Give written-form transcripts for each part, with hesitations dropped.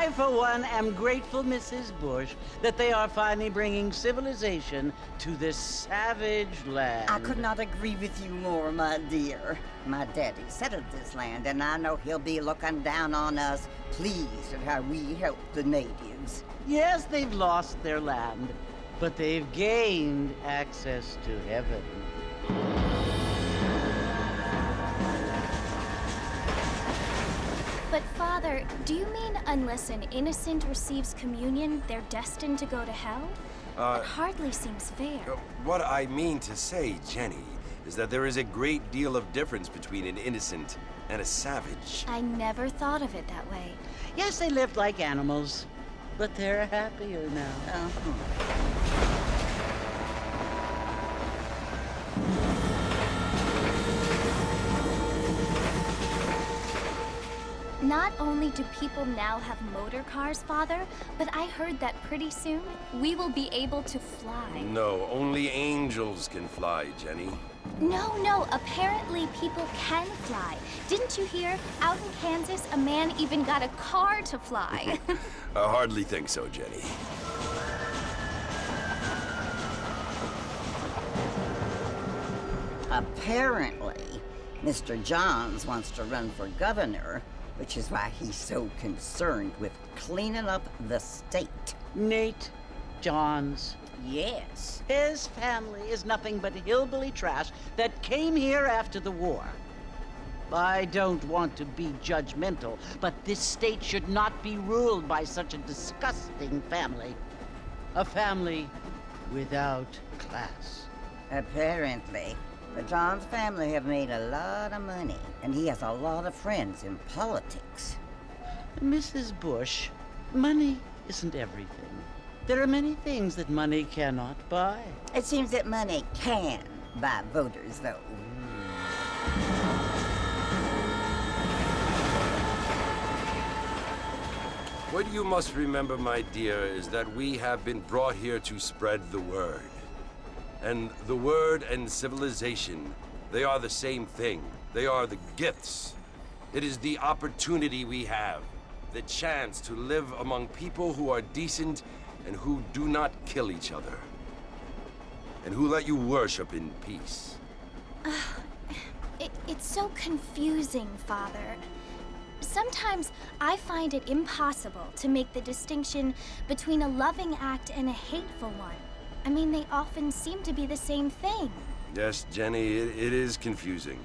I, for one, am grateful, Mrs. Bush, that they are finally bringing civilization to this savage land. I could not agree with you more, my dear. My daddy settled this land, and I know he'll be looking down on us, pleased at how we helped the natives. Yes, they've lost their land, but they've gained access to heaven. But Father, do you mean unless an innocent receives communion, they're destined to go to hell? That hardly seems fair. What I mean to say, Jenny, is that there is a great deal of difference between an innocent and a savage. I never thought of it that way. Yes, they lived like animals, but they're happier now. Not only do people now have motor cars, Father, but I heard that pretty soon we will be able to fly. No, only angels can fly, Jenny. No, apparently people can fly. Didn't you hear? Out in Kansas, a man even got a car to fly. I hardly think so, Jenny. Apparently, Mr. Johns wants to run for governor, which is why he's so concerned with cleaning up the state. Nate Johns. Yes. His family is nothing but hillbilly trash that came here after the war. I don't want to be judgmental, but this state should not be ruled by such a disgusting family. A family without class. Apparently. The Johns family have made a lot of money, and he has a lot of friends in politics. Mrs. Bush, money isn't everything. There are many things that money cannot buy. It seems that money can buy voters, though. What you must remember, my dear, is that we have been brought here to spread the word. And the word and civilization, they are the same thing. They are the gifts. It is the opportunity we have, the chance to live among people who are decent and who do not kill each other, and who let you worship in peace. It's so confusing, Father. Sometimes I find it impossible to make the distinction between a loving act and a hateful one. I mean, they often seem to be the same thing. Yes, Jenny, it is confusing.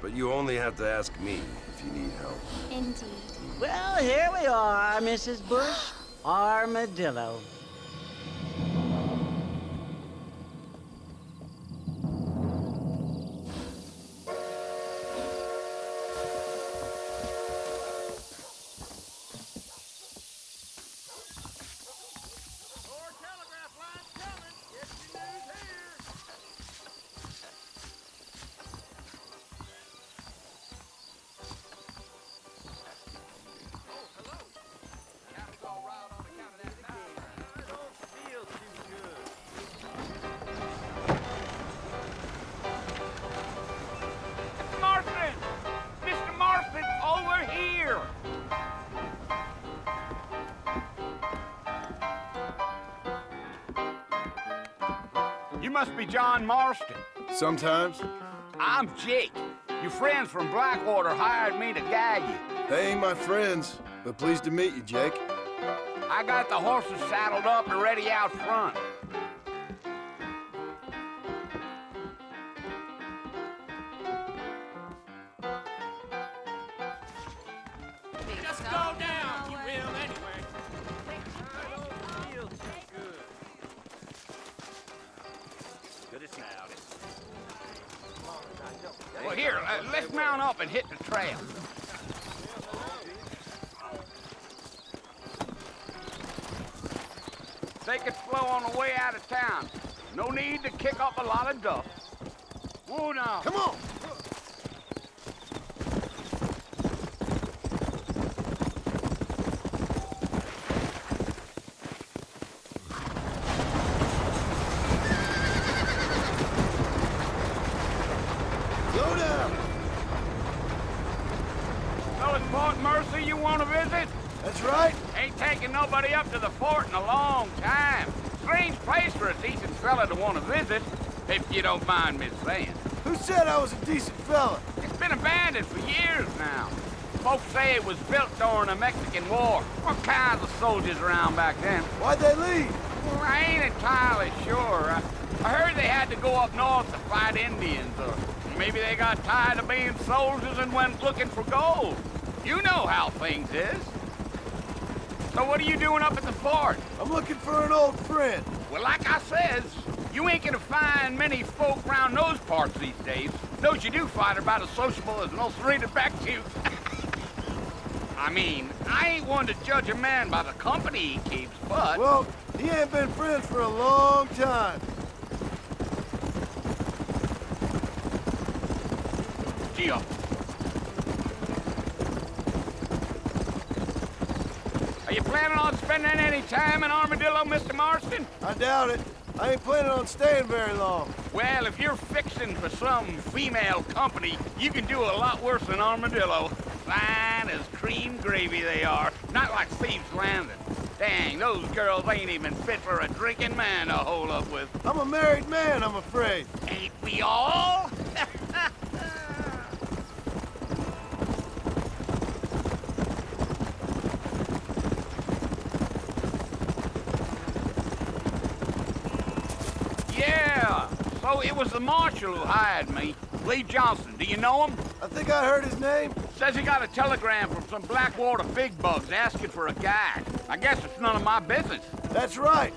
But you only have to ask me if you need help. Indeed. Well, here we are, Mrs. Bush. Armadillo. You must be John Marston. Sometimes. I'm Jake. Your friends from Blackwater hired me to guide you. They ain't my friends, but pleased to meet you, Jake. I got the horses saddled up and ready out front. Just go down, you will anyway. Good to see you. Well, here, let's mount up and hit the trail. Take it slow on the way out of town. No need to kick up a lot of dust. Whoa now. Come on! Slow down! So it's Port Mercy you want to visit? That's right. Ain't taken nobody up to the fort in a long time. Strange place for a decent fella to want to visit, if you don't mind me saying. Who said I was a decent fella? It's been abandoned for years now. Folks say it was built during the Mexican War. All kinds of soldiers around back then. Why'd they leave? Well, I ain't entirely sure. I heard they had to go up north to fight Indians, or maybe they got tired of being soldiers and went looking for gold. You know how things is. So what are you doing up at the fort? I'm looking for an old friend. Well, like I says, you ain't gonna find many folk around those parts these days. Those you do find are about as sociable as most rated back to. I mean, I ain't one to judge a man by the company he keeps, but... Well, he ain't been friends for a long time. Gee up. Are you planning on spending any time in Armadillo, Mr. Marston? I doubt it. I ain't planning on staying very long. Well, if you're fixing for some female company, you can do a lot worse than Armadillo. Fine as cream gravy they are. Not like Thieves' Landing. Dang, those girls ain't even fit for a drinking man to hole up with. I'm a married man, I'm afraid. Ain't we all? Yeah, so it was the marshal who hired me. Lee Johnson, do you know him? I think I heard his name. Says he got a telegram from some Blackwater big bugs asking for a guy. I guess it's none of my business. That's right.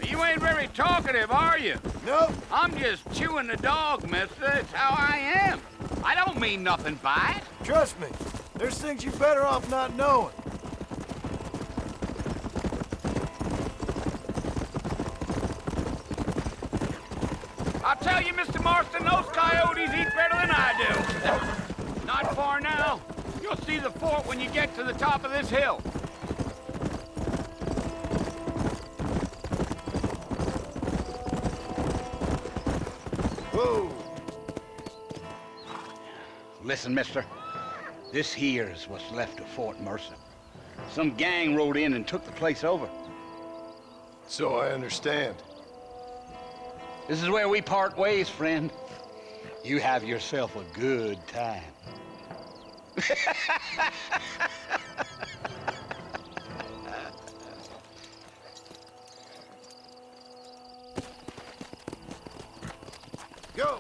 You ain't very talkative, are you? Nope. I'm just chewing the dog, mister. It's how I am. I don't mean nothing by it. Trust me. There's things you're better off not knowing. I'll tell you, Mr. Marston, those coyotes eat better than I do. Not far now. You'll see the fort when you get to the top of this hill. Whoa. Listen, mister. This here's what's left of Fort Mercer. Some gang rode in and took the place over. So I understand. This is where we part ways, friend. You have yourself a good time. Go.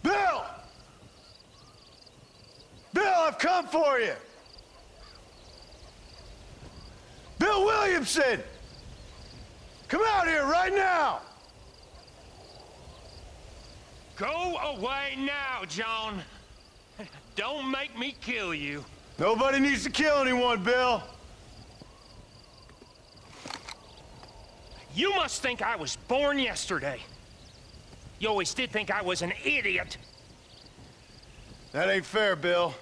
Bill! Bill, I've come for you! Bill Williamson! Come out here right now! Go away now, John. Don't make me kill you. Nobody needs to kill anyone, Bill. You must think I was born yesterday. You always did think I was an idiot. That ain't fair, Bill.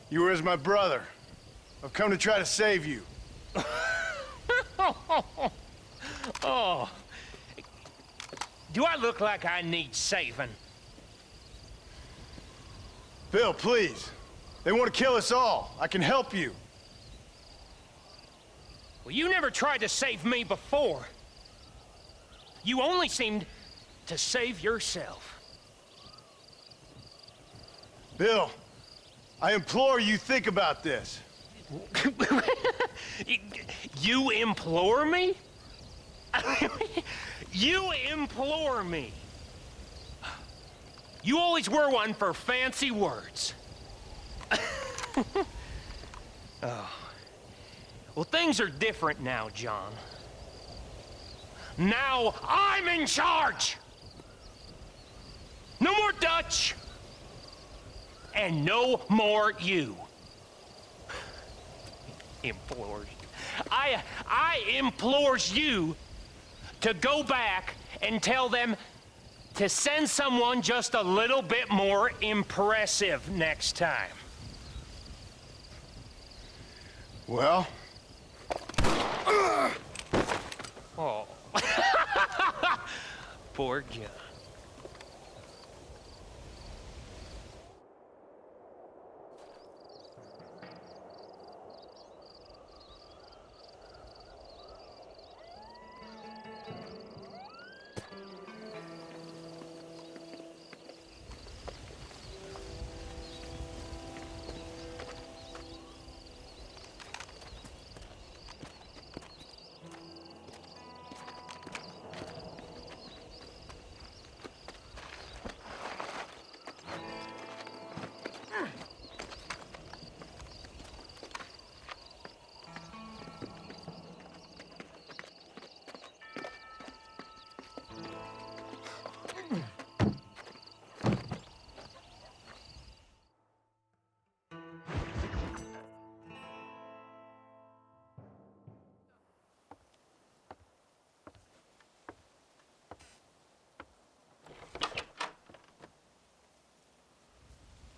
You were as my brother. I've come to try to save you. Oh. Do I look like I need saving? Bill, please. They want to kill us all. I can help you. Well, you never tried to save me before. You only seemed to save yourself. Bill, I implore you think about this. You implore me? You implore me. You always were one for fancy words. Oh. Well, things are different now, John. Now I'm in charge! No more Dutch! And no more you. implores you. I implores you to go back and tell them to send someone just a little bit more impressive next time. Well? Oh. Poor John.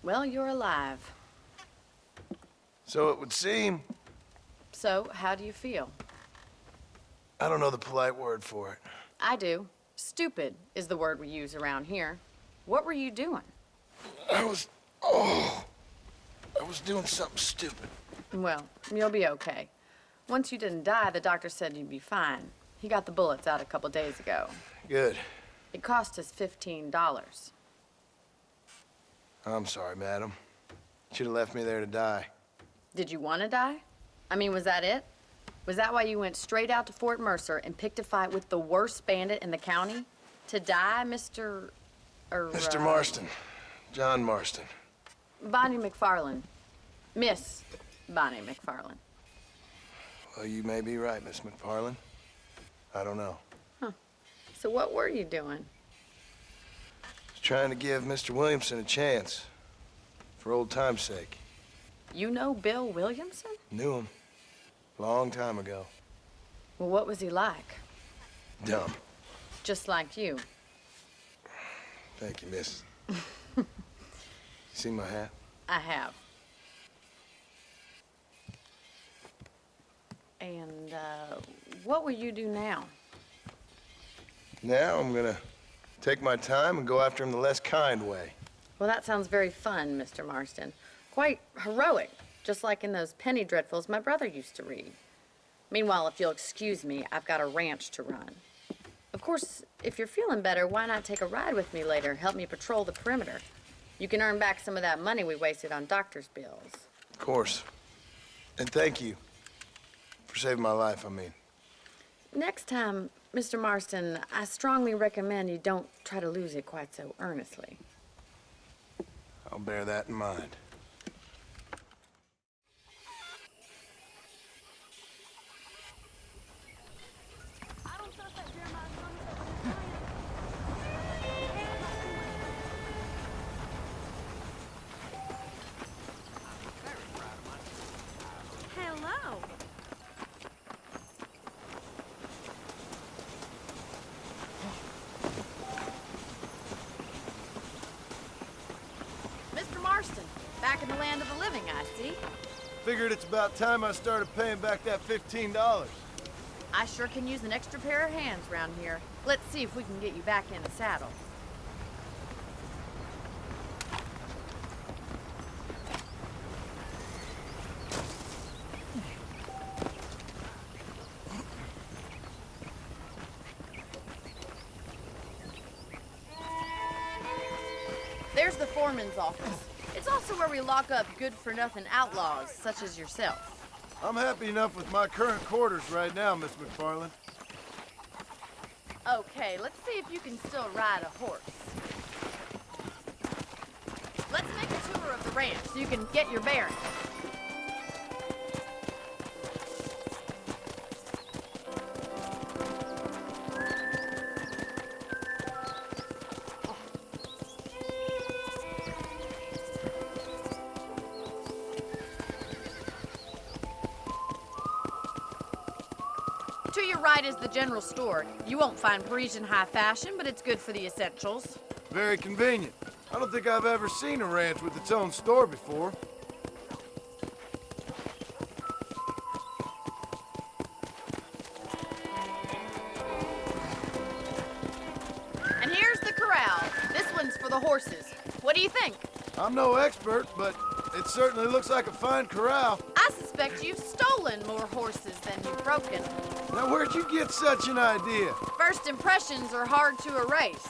Well, you're alive. So it would seem. So, how do you feel? I don't know the polite word for it. I do. Stupid is the word we use around here. What were you doing? I was doing something stupid. Well, you'll be okay. Once you didn't die, the doctor said you'd be fine. He got the bullets out a couple days ago. Good. It cost us $15. I'm sorry, madam. Should have left me there to die. Did you want to die? I mean, was that it? Was that why you went straight out to Fort Mercer and picked a fight with the worst bandit in the county? To die, Mr. Mr. Marston. John Marston. Bonnie McFarland. Miss Bonnie McFarland. Well, you may be right, Miss McFarland. I don't know. So what were you doing? Just trying to give Mr. Williamson a chance. For old time's sake. You know Bill Williamson? Knew him. Long time ago. Well, what was he like? Dumb. Just like you. Thank you, miss. You see my hat? I have. And, what will you do now? Now I'm gonna take my time and go after him the less kind way. Well, that sounds very fun, Mr. Marston. Quite heroic, just like in those penny dreadfuls my brother used to read. Meanwhile, if you'll excuse me, I've got a ranch to run. Of course, if you're feeling better, why not take a ride with me later? Help me patrol the perimeter. You can earn back some of that money we wasted on doctor's bills. Of course. And thank you for saving my life, I mean. Next time, Mr. Marston, I strongly recommend you don't try to lose it quite so earnestly. I'll bear that in mind. Hello. Mr. Marston, back in the land of the living, I see. Figured it's about time I started paying back that $15. I sure can use an extra pair of hands around here. Let's see if we can get you back in the saddle. There's the foreman's office. It's also where we lock up good-for-nothing outlaws, such as yourself. I'm happy enough with my current quarters right now, Miss McFarland. Okay, let's see if you can still ride a horse. Let's make a tour of the ranch so you can get your bearings. right is the general store. You won't find Parisian high fashion, but it's good for the essentials. Very convenient. I don't think I've ever seen a ranch with its own store before. And here's the corral. This one's for the horses. What do you think? I'm no expert, but it certainly looks like a fine corral. I suspect you've stolen more horses than you've broken. Now, where'd you get such an idea? First impressions are hard to erase.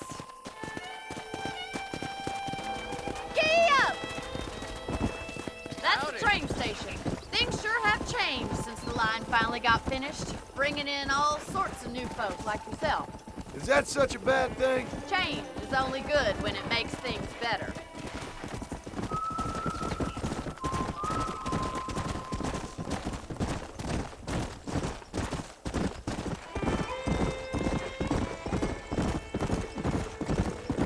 Giddy up! That's the train station. Things sure have changed since the line finally got finished, bringing in all sorts of new folks like yourself. Is that such a bad thing? Change is only good when it makes things better.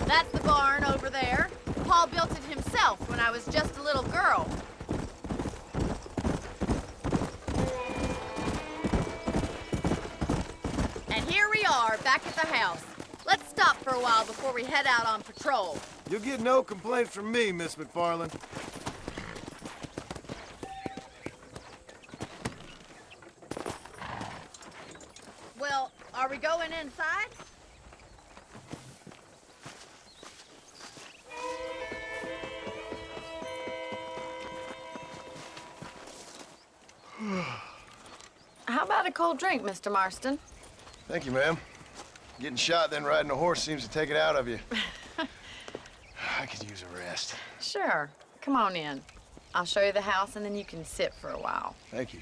That's the barn over there. Paul built it himself when I was just a little girl. And here we are, back at the house. Let's stop for a while before we head out on patrol. You'll get no complaints from me, Miss McFarland. Well, are we going inside? How about a cold drink, Mr. Marston? Thank you, ma'am. Getting shot, then riding a horse seems to take it out of you. I could use a rest. Sure. Come on in. I'll show you the house, and then you can sit for a while. Thank you.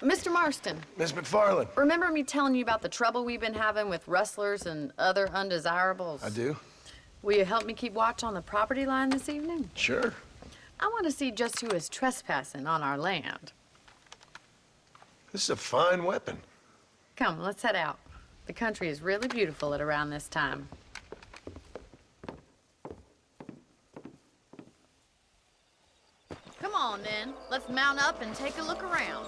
Mr. Marston, Miss McFarland. remember me telling you about the trouble we've been having with rustlers and other undesirables? I do? Will you help me keep watch on the property line this evening? Sure. I want to see just who is trespassing on our land. This is a fine weapon. Come, let's head out. The country is really beautiful at around this time. Come on, then. Let's mount up and take a look around.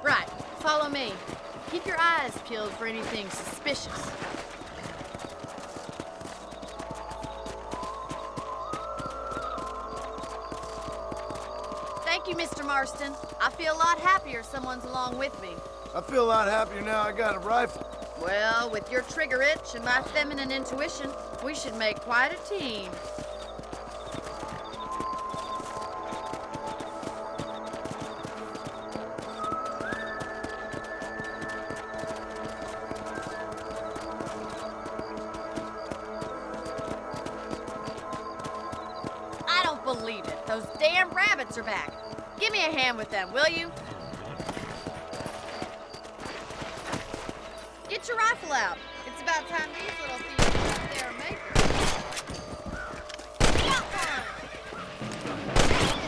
Right, follow me. Keep your eyes peeled for anything suspicious. Thank you, Mr. Marston. I feel a lot happier someone's along with me. I feel a lot happier now I got a rifle. Well, with your trigger itch and my feminine intuition, we should make quite a team. I don't believe it. Those damn rabbits are back. Give me a hand with them, will you? Get your rifle out. It's about time these little thieves got their maker. Got one!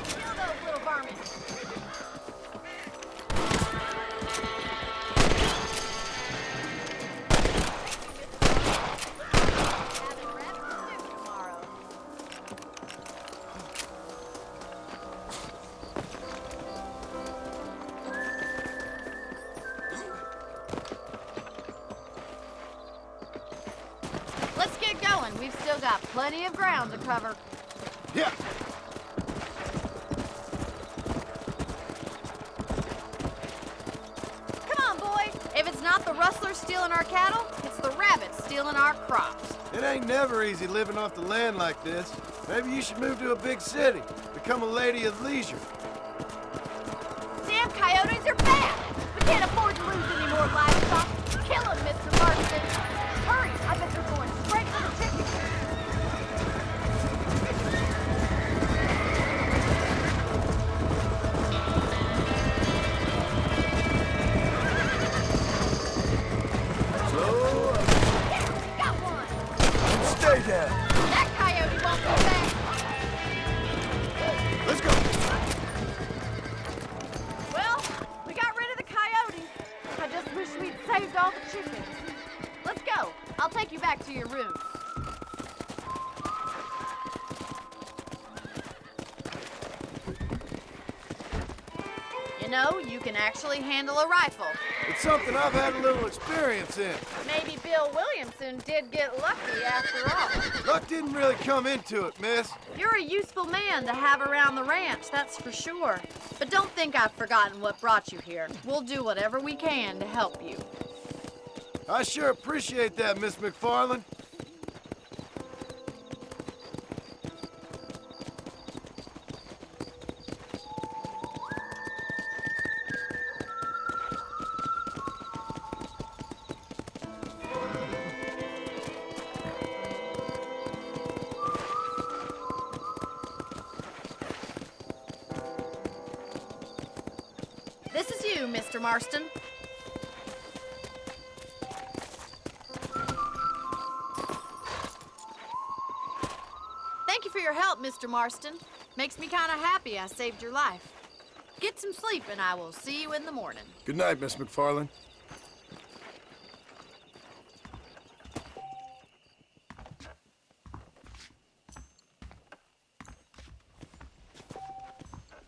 Kill those little varmints. Having rabbit stew tomorrow. Let's get going. We've still got plenty of ground to cover. Yeah. Come on, boys. If it's not the rustlers stealing our cattle, it's the rabbits stealing our crops. It ain't never easy living off the land like this. Maybe you should move to a big city. Become a lady of leisure. Damn coyotes are bad. We can't afford to lose any more livestock. Kill them, Mr. Marston. Hurry, I bet they're going straight for the chicken. Slow up. Yeah, got one. Stay down. saved all the chickens. Let's go. I'll take you back to your room. You know, you can actually handle a rifle. It's something I've had a little experience in. Maybe Bill Williamson did get lucky after all. Luck didn't really come into it, miss. You're a useful man to have around the ranch, that's for sure. But don't think I've forgotten what brought you here. We'll do whatever we can to help you. I sure appreciate that, Miss McFarland. This is you, Mr. Marston. Thank you for your help, Mr. Marston. Makes me kind of happy I saved your life. Get some sleep and I will see you in the morning. Good night, Miss McFarland.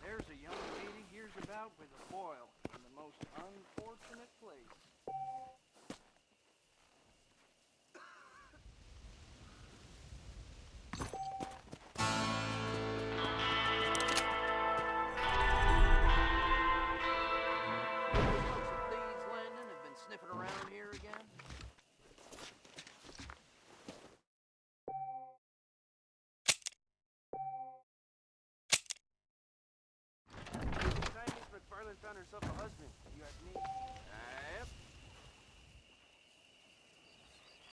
There's a young lady hears about with a boil in the most unfortunate place. Those folks at Thieves Landing have been sniffing around here again. Time Miss McFarland found herself a husband, you ask me.